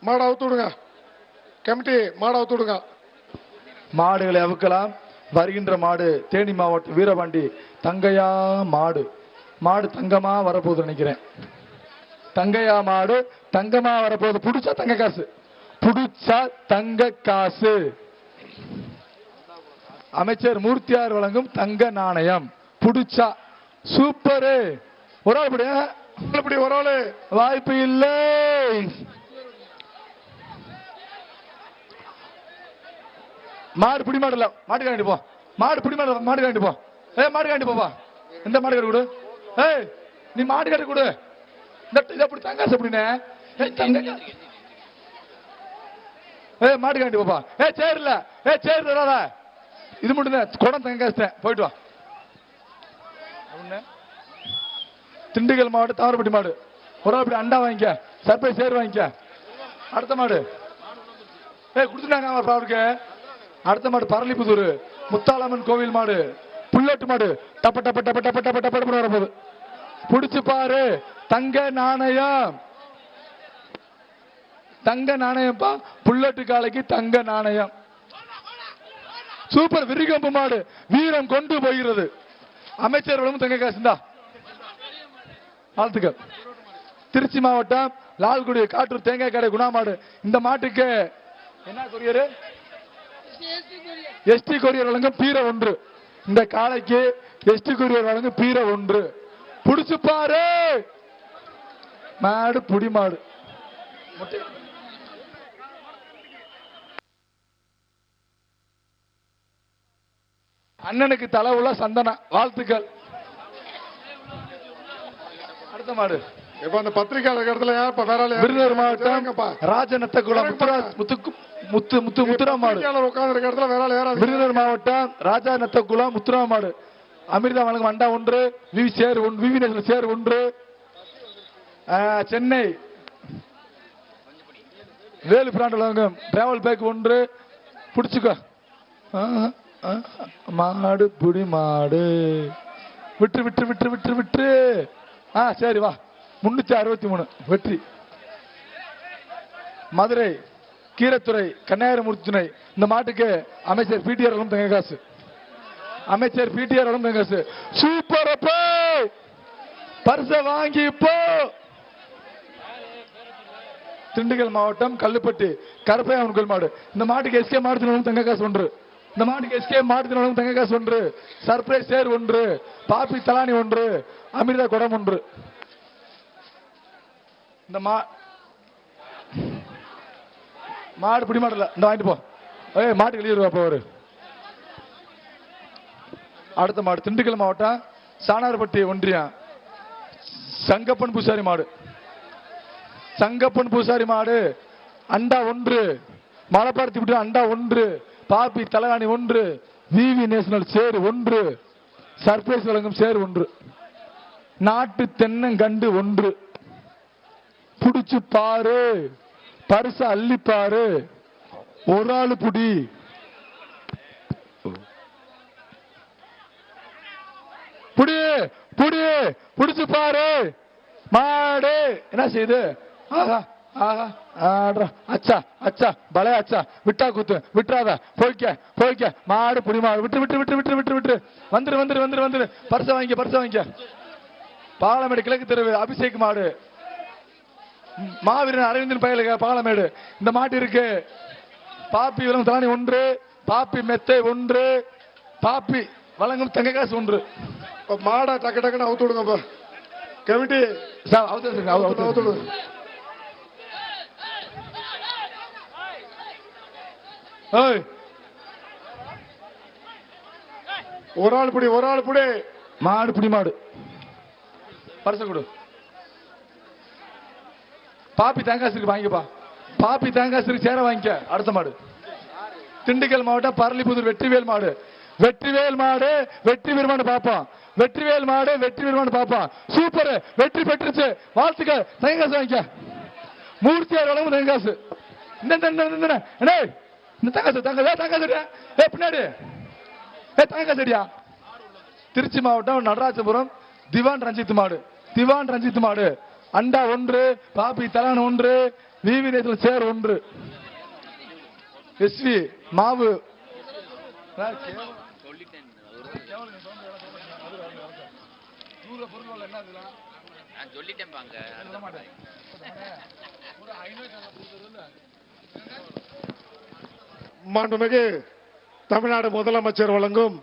மாடை அவுத்து விடுங்க. கமிட்டி மாடை அவுத்து விடுங்க. மாடுகளை அவுக்கலாம். வருகின்ற மாடு தேனி மாவட்டம் வீரபாண்டி தங்கையா மாடு. மாடு தங்கமா வரப்போகுது நினைக்கிறேன். தங்கையா மாடு தங்கமா வரப்போகுது. புடிச்சா தங்க காசு, புடிச்சா தங்க காசு. அமைச்சர் மூர்த்தியார் வழங்கும் தங்க நாணயம். புடிச்சா சூப்பரு. ஒரு ஆள் இப்படி ஒரு ஆளு வாய்ப்பு இல்லை. மாடு பிடி மாடு இல்ல, மாட்டு காண்டி போ. மாடு பிடி மாடு, மாடு காண்டி போ. மாடு காண்டி போப்பா. இந்த மாடு கட்டு கொடு. நீ மாடு கட்டு கொடு. இதை அப்படி தங்காசு அப்படின்னே. மாடு காண்டி போப்பா. சேர் இல்ல, சேர் தராத. இது மட்டும் தான் குடம் தங்காசு. போயிட்டு வா. திண்டுக்கல் மாவட்டம் தாவரப்பட்டி மாடு. ஒரு ஆள் அண்டா வாங்கிக்க, சர்ப்ரைஸ் சேர் வாங்கிக்க. அடுத்த மாடு குடுத்துட்டாங்க அவருக்கு. அடுத்த மாடு பரளிப்புதூர் முத்தாளம்மன் கோவில் மாடு. புல்லட்டு மாடு. டப்ப டப்ப டப்ப டப்ப டப்ப டப்ப வரப்போகுது. புடிச்சு பாரு. தங்க நாணயம், தங்க நாணயம்ப்பா. புல்லட்டு காலைக்கு தங்க நாணயம். சூப்பர். விரிகம்பு மாடு வீரம் கொண்டு போகிறது. அமைச்சர்களும் தங்க காசுந்தா. வாழ்த்துக்கள். திருச்சி மாவட்டம் லால்குடி காட்டூர் தேங்காய் கடை குணாமாடு. இந்த மாட்டுக்கு என்ன கொரியர்? எஸ்டி கொரியர் வழங்கும் பீர 1. இந்த காளைக்கு எஸ்டி கொரியர் வழங்கும் பீர 1. புடிச்சு பாரு. மாடு புடி மாடு. அண்ணனுக்கு தலை உள்ள சந்தன. வாழ்த்துக்கள். அடுத்த மாடு அந்த பத்திரிகையாளர் இடத்துல விருதுநகர் மாவட்டம் ராஜநத்தகுளம் முத்துரா மாடு. விருதுநகர் மாவட்டம் ராஜநத்தகுளம் முத்துரா மாடு. அமிர்தா வழங்கும் அண்டா 1. விவி சேர் 1. சென்னை வேலு பிராண்ட் வழங்கும் டிராவல் பேக் 1. பிடிச்சுக்கோ. மாடு புடி மாடு. விட்டு விட்டு விட்டு விட்டு விட்டு. சரி வா. 363 வெற்றி. மதுரை கீரத்துறை கன்னியாகுமரி துணை. இந்த மாட்டுக்கு அமைச்சர் பிடிஆர் தங்க காசு. அமைச்சர் பிடிஆர் தங்க காசு. சூப்பர். பரிச வாங்கி போ. திண்டுக்கல் மாவட்டம் கல்லுப்பட்டி கருப்பையாவன் கோயில் மாடு. இந்த மாட்டுக்கு எஸ்கே மாடுத்தினாலும் தங்க காசு 1. இந்த மாட்டுக்கு எஸ்கே மாடுத்தினாலும் தங்க காசு 1. சர்ப்ரைஸ் சேர் 1. பாப்பி தலானி 1. அமிர்தா குடம் 1. இந்த மாடு பிடி மாடல. இந்த வாங்கிட்டு போ. மாட்டு வெளியே போவாரு. அடுத்த மாடு திண்டுக்கல் மாவட்டம் சாணார்பட்டி ஒன்றியம் சங்கப்பன் பூசாரி மாடு. சங்கப்பன் பூசாரி மாடு அண்டா 1. மலைப்பாரத்தி விட்டு அண்டா 1. பாப்பி தலகாணி 1. விவி நேஷனல் சேர் 1. சர்ப்ரைஸ் வழங்கும் சேர் 1. நாட்டு தென்னங்கண்டு 1. புடிச்சு பாரு. பரிச அள்ளி பாரு. ஒரு ஆளு புடி. புடி புடி. புடிச்சு பாரு. மாடு என்ன செய்யுது? அச்சா அச்சா பலே அச்சா. விட்டா குத்து விட்டுறாத. போய்க்க மாடு புடி மாடு. விட்டு விட்டு விட்டு விட்டு விட்டு விட்டு வந்துரு வந்துரு வந்துரு வந்துரு. பரிச வாங்கிக்க. பாலமேடு கிழக்கு தெருவு அபிஷேக் மாடு. மாவீரன் அரவிந்தன் பயலுக பாலமேடு. இந்த மாட்டு இருக்கு. பாப்பி வழங்கும் தலானி 1. பாப்பி மெத்தை 1. பாப்பி வழங்கும் தங்க காசு 1. மாடை டக்கு டக்குன்னு அவுத்து விடுங்க கமிட்டி. ஒரு ஆள் புடி. மாடு புடி மாடு. பரிசு கொடு. பாப்பி தேங்காய் வாங்கிப்பா. பாப்பி தேங்காய் சேர வாங்கிக்க. அடுத்த மாடு திண்டுக்கல் மாவட்டம் பரளிப்புதூர் வெற்றிவேல் மாடு. வெற்றிவேல் மாடு வெற்றி பெருமானு பாப்பான். வெற்றிவேல் மாடு வெற்றி பெருமானு பாப்பான். சூப்பர். வெற்றி பெற்றுச்சு. வாழ்த்துக்கள். தங்க காசு வாங்கிக்க. மூர்த்தியார் வழங்கும் தங்க காசு. இந்த தங்காசு பின்னாடி தங்க காசடியா. திருச்சி மாவட்டம் நடராஜபுரம் திவான் ரஞ்சித் மாடு. அண்டா 1. பாப்பி தலான் 1. விவி நேசல் சேர் 1 எஸ்வி மாவு மாண்புமிகு தமிழ்நாடு முதலமைச்சர் வழங்கும்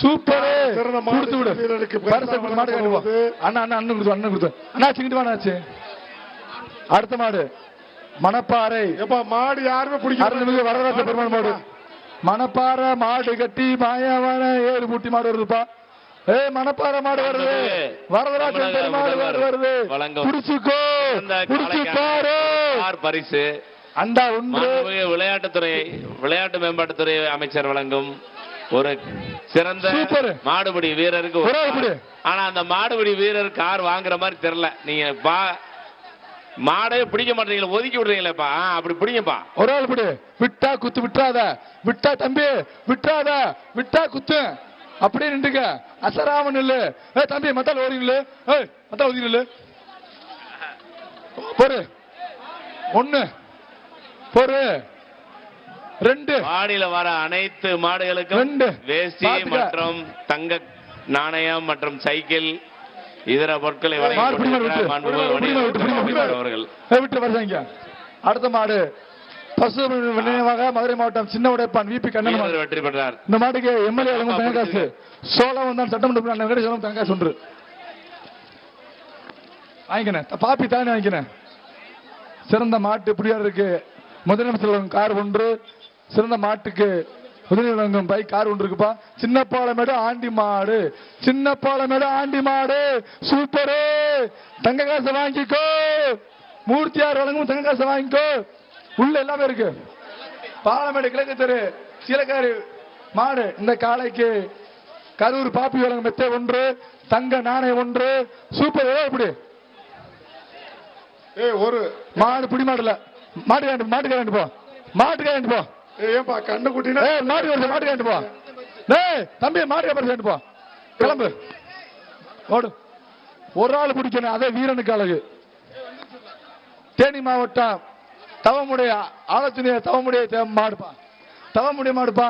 சூப்பர் சிறந்த கொடுத்து விடு வீரருக்கு பரிசு கொடு, மாடு காட்டு போ. அண்ணா அண்ணா அண்ணன் கொடுத்து அண்ணன் கொடுத்து அண்ணா சிங்கிட்டு வாடாச்சு. அடுத்த மாடு மணப்பாறை எப்ப மாடு யாருமே அருள்மிகு வரதராஜ பிடிக்கும் பெருமாள் மாடு. மணப்பாறை மாடு கட்டி மாயவன 7 பூட்டி மாடு வருதுப்பா. மணப்பாறை மாடு வருது, வரதராஜ பெருமாள் வருது. புடிச்சுக்கோ புடிச்சு பாரு. பரிசு அண்டா 1. விளையாட்டுத்துறை விளையாட்டு மேம்பாட்டுத்துறை அமைச்சர் வழங்கும் ஒரு சிறந்த சூப்பர் மாடுபிடி வீரருக்கு ஆனா அந்த மாடுபிடி வீரர் கார் வாங்குற மாதிரி தெரியல. நீங்க மாடே பிடிக்க மாட்டீங்களா, ஒதுக்கி விடுறீங்களேப்பா. அப்படி பிடிங்கப்பா. ஒரு ஆள் பிடி. விட்டா குத்து, விட்டாத. விட்டா தம்பி விட்டாத, விட்டா குத்து. அப்படியே நின்றுக்க, அசராம நில்லு. தம்பி மத்தால் ஓடி நில்லு. மத்தால் ஒதுக்கி நில்லு. பொறு 1 பொறு 2. மாடியில வர அனைத்து மாடுகளுக்கும் வேஷ்டி மற்றும் தங்க நாணயம் மற்றும் சைக்கிள் இதர பொருட்களை அடுத்த மாடு பசு நினைவாக மதுரை மாவட்டம் சின்ன உடைப்பான் விபி கண்ணன் வெற்றி பெற்றார். இந்த மாட்டுக்கு எம்எல்ஏ வழங்கும் தங்கக்காசு சோழம் தான் சட்டமன்ற சோழம் தங்கக்காசு 1 வாங்கிக்கிறேன். பாப்பி தானே வாங்கிக்கிறேன். சிறந்த மாட்டு பிடியாருக்கு முதலமைச்சர் வழங்கும் கார் 1. சிறந்த மாட்டுக்கு உதவி வழங்கும் பைக் கார் 1 இருக்குப்பா. சின்னப்பாலமேடு ஆண்டி மாடு, சின்னப்பாலமேடு ஆண்டி மாடு சூப்பரு. தங்க காசை வாங்கிக்கோ. மூர்த்தியார் வழங்கும் தங்க காசை வாங்கிக்கோ. உள்ள எல்லாமே இருக்கு. பாலமேடு கிழக்கு தெரு சீலக்காரி மாடு. இந்த காளைக்கு கரூர் பாப்பி வழங்கும் மெத்தை 1, தங்க நாணயம் 1 சூப்பர். எப்படி ஒரு மாடு பிடி மாடுல மாட்டுக்காரண்டு போ, மாட்டுக்காரண்டு போ. ஏன்பா கண்ணு குட்டினா மாட்டு போ. தம்பி மாட்டு போ. கிளம்பு ஓடு. ஒரு ஆள் பிடிக்கணும், அதே வீரனுக்கு அழகு. தேனி மாவட்டம் தவமுடைய ஆலோசனை தவமுடைய மாடுப்பா, தவமுடைய மாடுப்பா.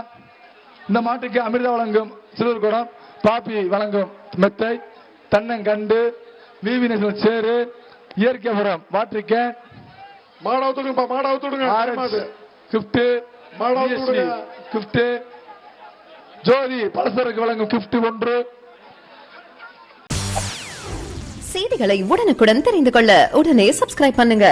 இந்த மாட்டுக்கு அமிர்தா வழங்கும் சிறுவர் குடம், பாப்பி வழங்கும் மெத்தை, தன்னங்கண்டு, விவி நேசல் சேரு, இயற்கை உரம் வாற்றிக்க மாடாவுத்துடுங்க, மாடாவுத்துடுங்க. கிஃப்ட் கிஃப்ட் ஜோதி பலசரக்கு வழங்கும் கிஃப்ட் 1. செய்திகளை உடனுக்குடன் தெரிந்து கொள்ள உடனே சப்ஸ்கிரைப் பண்ணுங்க.